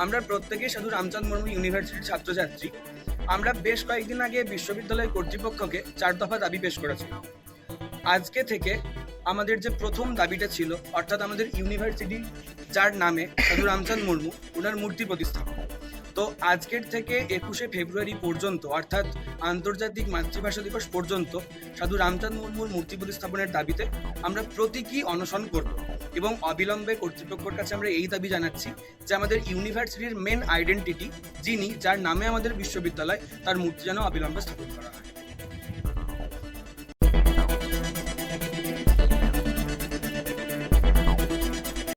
আমরা প্রত্যেকেই সাধু রামচাঁদ মুর্মু ইউনিভার্সিটির ছাত্রছাত্রী। আমরা বেশ কয়েকদিন আগে বিশ্ববিদ্যালয় কর্তৃপক্ষকে 4 দফা দাবি পেশ করেছি। আজকে থেকে আমাদের যে প্রথম দাবিটা ছিল, অর্থাৎ আমাদের ইউনিভার্সিটি যার নামে সাধু রামচাঁদ মুর্মু, ওনার মূর্তি প্রতিস্থাপন। তো আজকের থেকে 21শে ফেব্রুয়ারি পর্যন্ত, অর্থাৎ আন্তর্জাতিক মাতৃভাষা দিবস পর্যন্ত সাধু রামচাঁদ মুর্মুর মূর্তি প্রতিস্থাপনের দাবিতে আমরা প্রতীকী অনশন করব এবং অবিলম্বে কর্তৃপক্ষের কাছে আমরা এই দাবি জানাচ্ছি যে আমাদের ইউনিভার্সিটির মেন আইডেন্টিটি, যার নামে আমাদের বিশ্ববিদ্যালয়, তার মূর্তি যেন অবিলম্বে স্থাপন করা হয়।